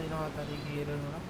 no tadi gireun urang.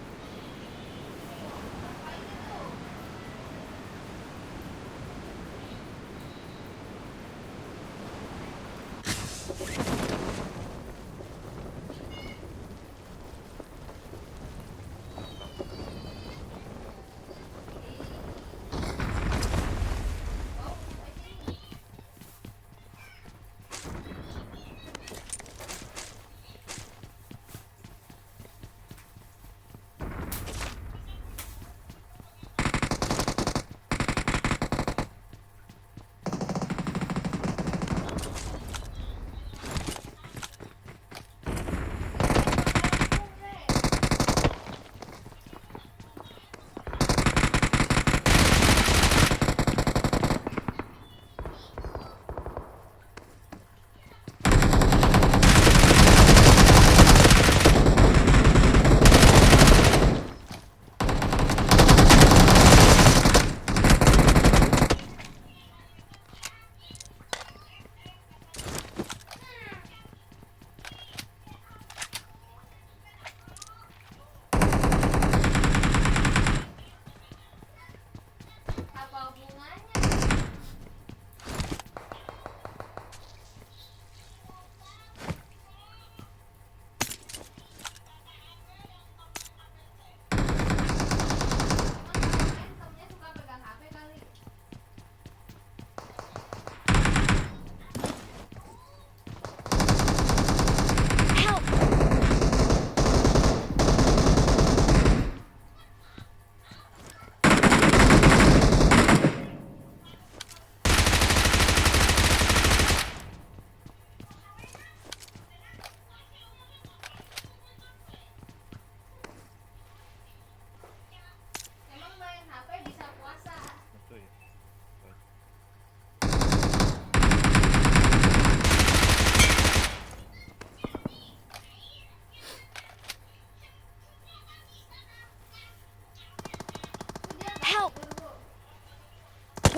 Help!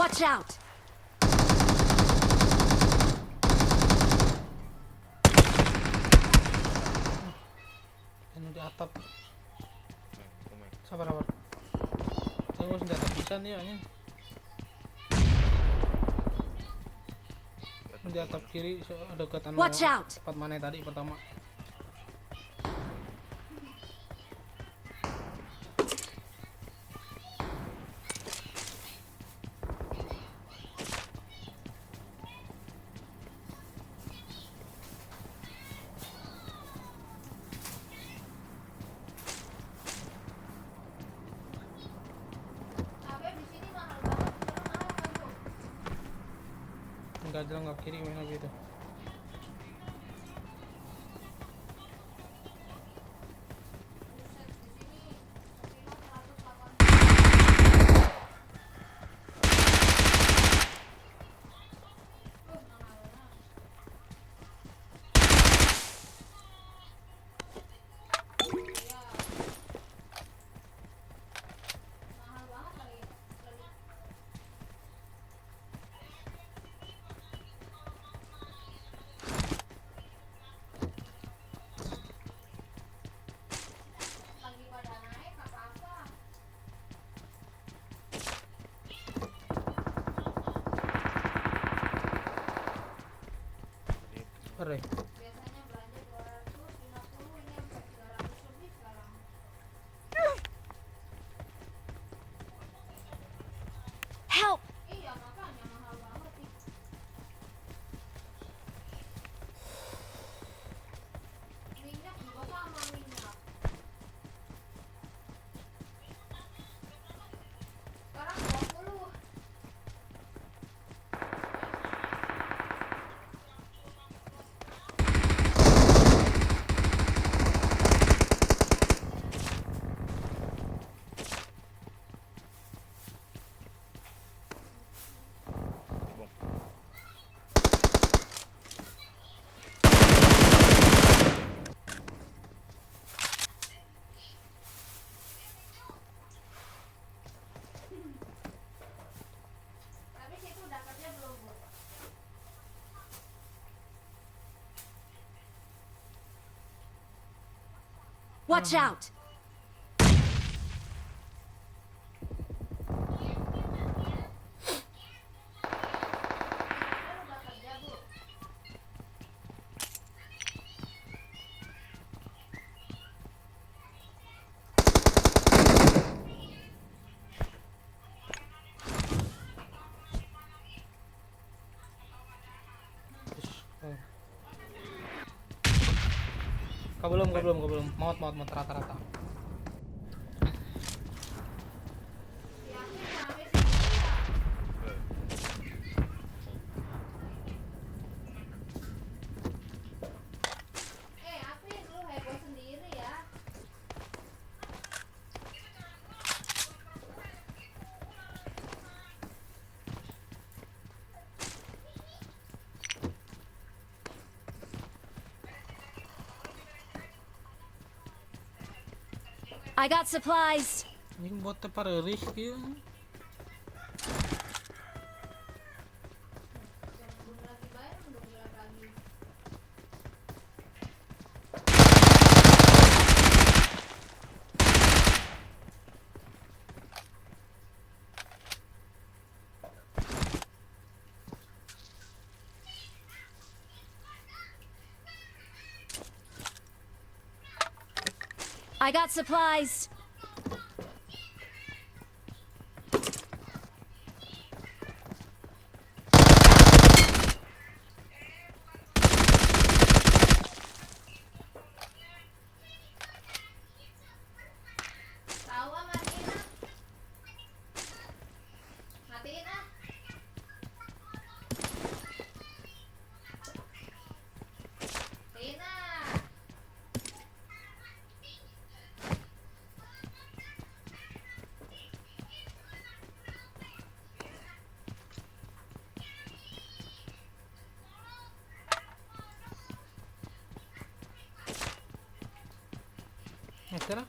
Watch out! Anu di atap. Sabar sabar. Saya mau senjata bisa nih anjing. Di atap kiri dekat anu Watch out! tempat mana tadi pertama. Enggak jalan nggak kiri mana gitu. Ore. Help! Watch out! Oh. Kau belum. Maut rata-rata. I got supplies. Ini buat tepareris kieu. I got supplies. Sekarang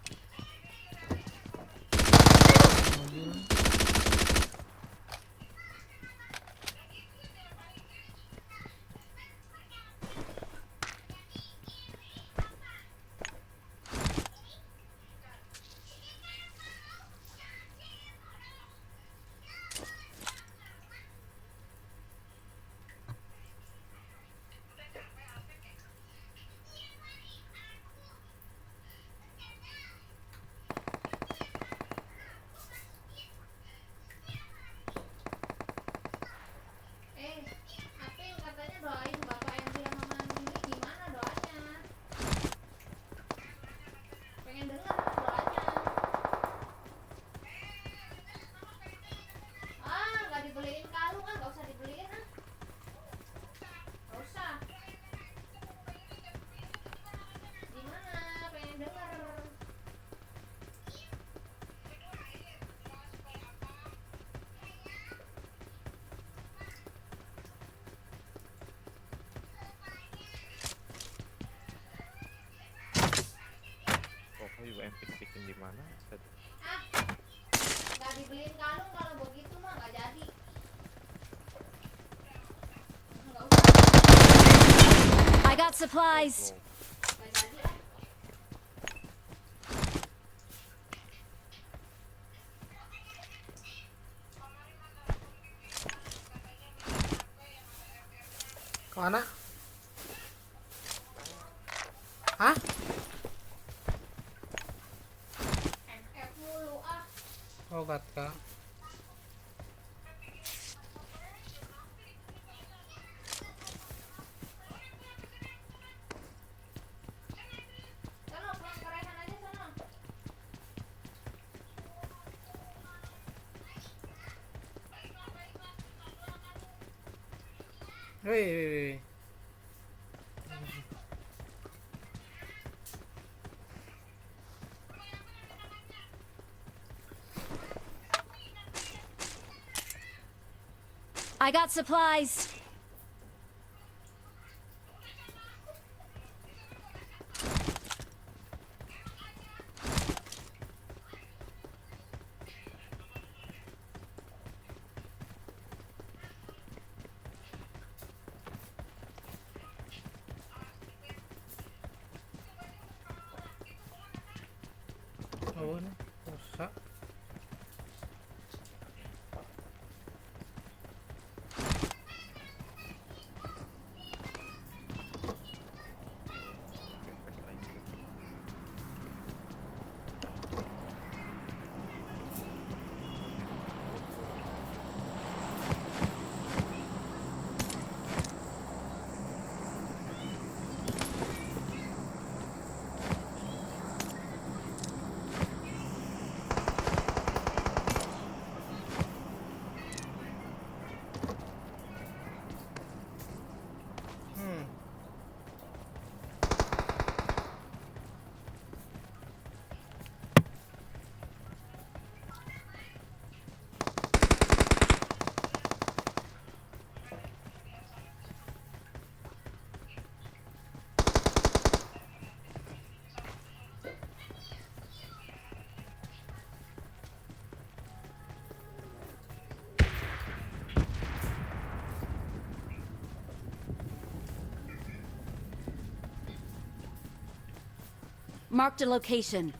bikin di mana? Nggak dibeliin kalung, kalau begitu mah nggak jadi. Nggak usah. I got supplies. Nggak jadi ah. kemana? Hah? MF mulu ah. Oh gat kak. Sono pulang ke Rehan aja sono. Wih. I got supplies. Marked a location.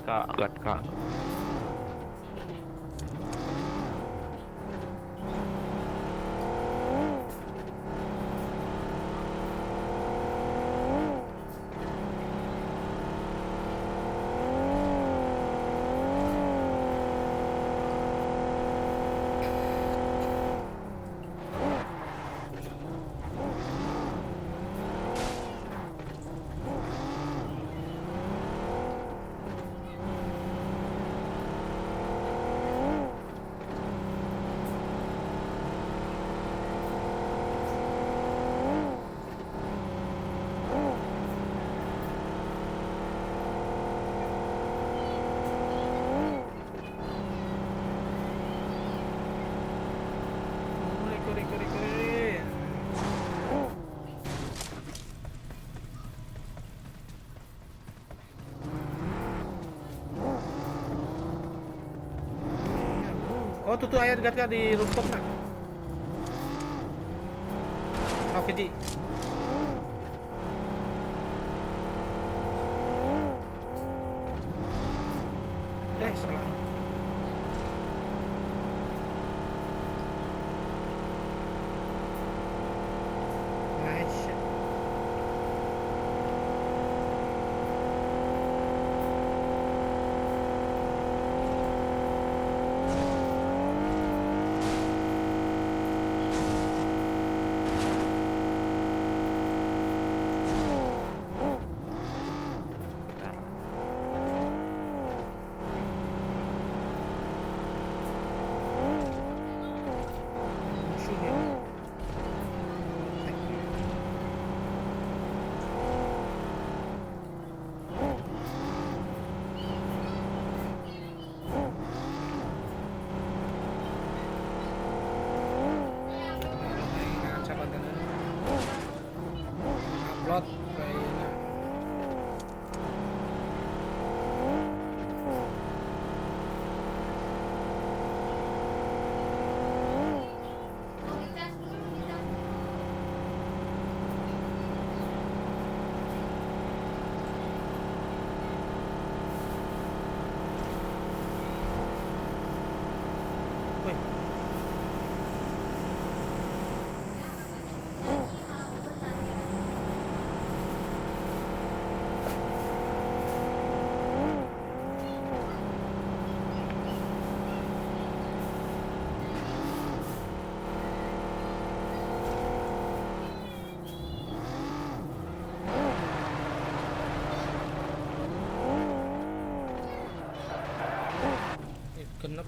Agak kak. Kuri. Oh, tuh air gat di rooftop nak. Oke, Ji. Salah. Nice. Musuh ya. Ngaca kontennya. Upload kayaknya. Mau dicas dulu, dicas. Wih, genep.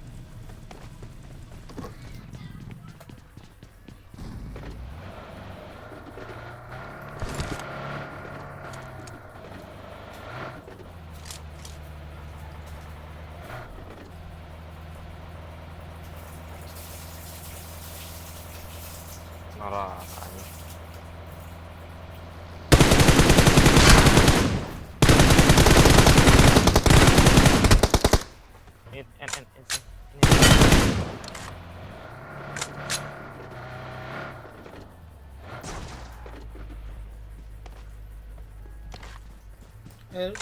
Marah.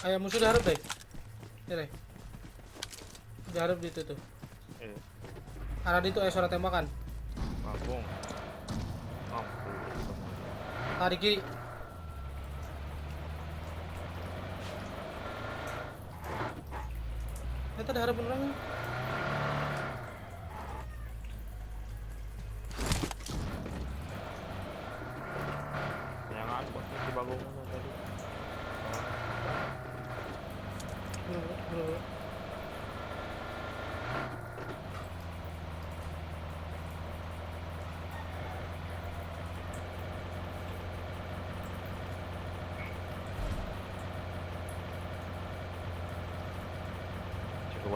Ayam musuh diharap deh. Ya deh. Diharap di itu tuh. Arah di itu suara tembakan. Langsung. Tarik kiri. Itu diharap beneran. Jangan buat di bangunan tadi. Bro.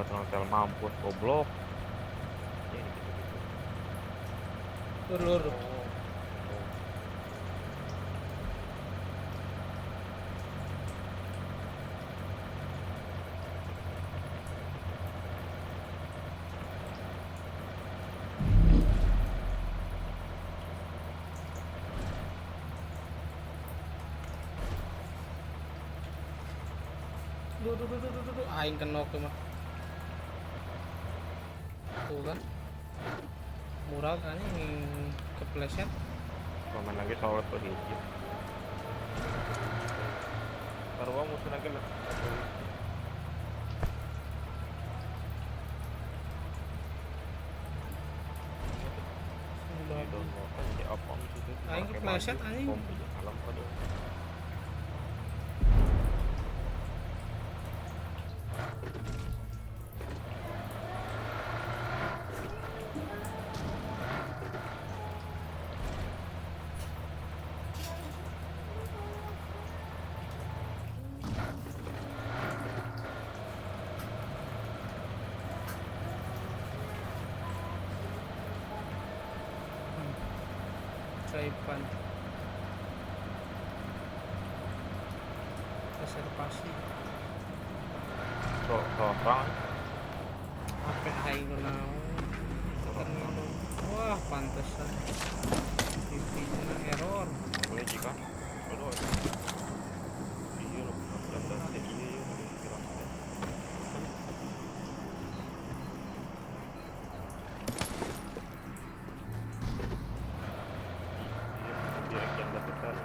hotel mampus goblok. Ya gitu-gitu. Lur. Duh. Aing kenok tuh mah. Tuh kan. Mural kan yang kepleset. Paman lagi sholat tuh hiji. Sarua musuh lagi lah. Aing kepleset anjing. Alam pada. Saipan. Reservasi. Orang Apa aing naon? Wah, pantesan. TV-nya error. boleh jika. Aduh. Iya loh, dan iya kira. Direct yang besar.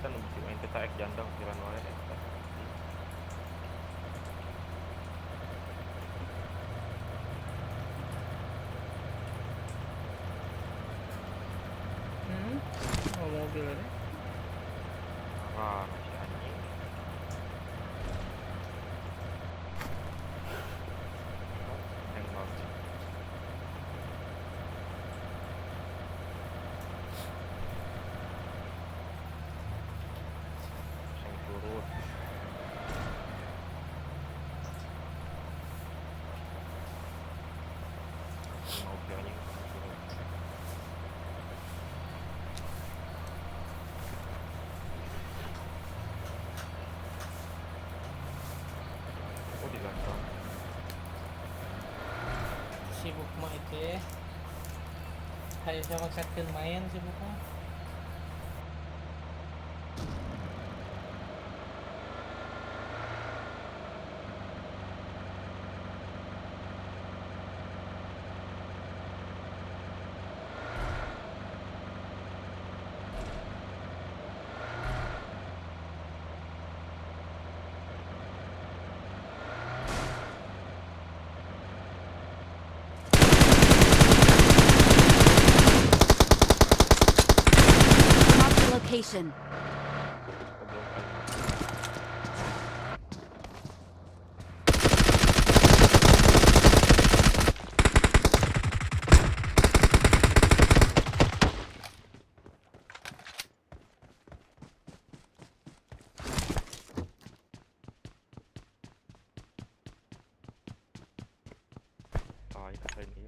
Kan mesti main kita ek jandang kiran wae eta. Oh, mobil ada. Ah, masih anjing. Yang mau yang turun. Mau anjing turun. Oh di gantong. Sibuk mah itu ya. Hayu saya maksudkeun main sibuk mah. Marked a location. Belum kan. Ah, ini.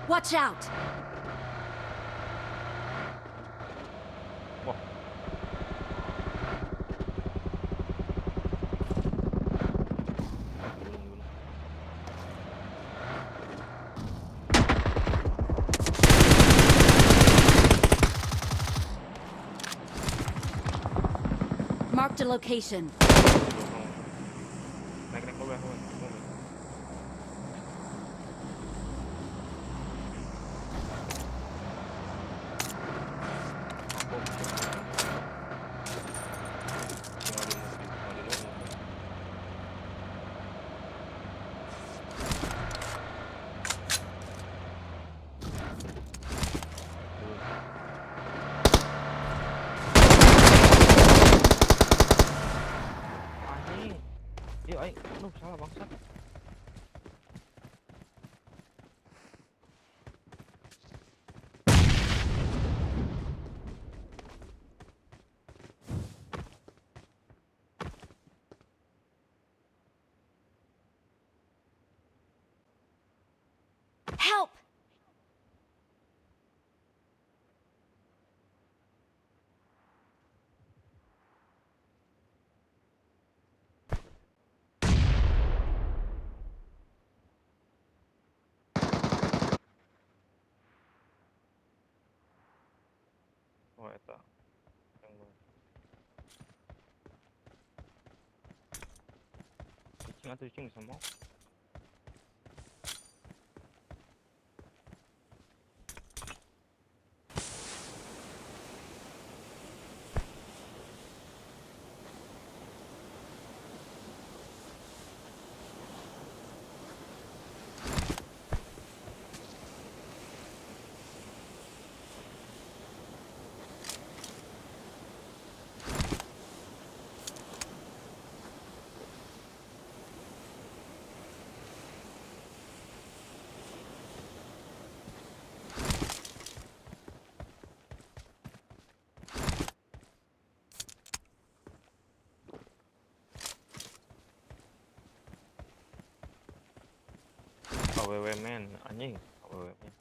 Watch out! Wah. Belum. Marked a location. Naik mobil. Anjing. Yuk, ayo. Salah bangsat. Help! Oh, eta. Yang cicing sama. AWW men, anjing. AWW men.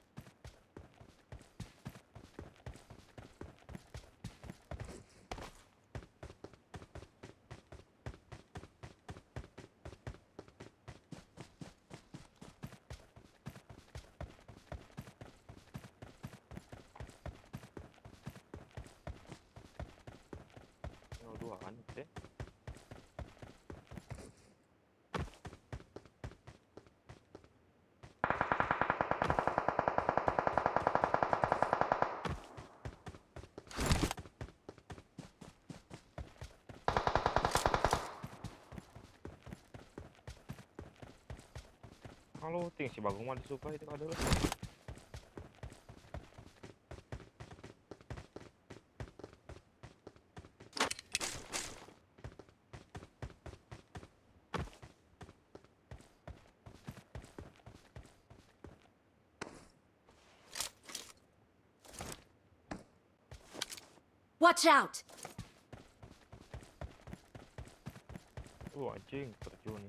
Oh, dua kan deh. Kalau ting si Bagong mah disuka itu adalah. Watch out! Anjing terjun.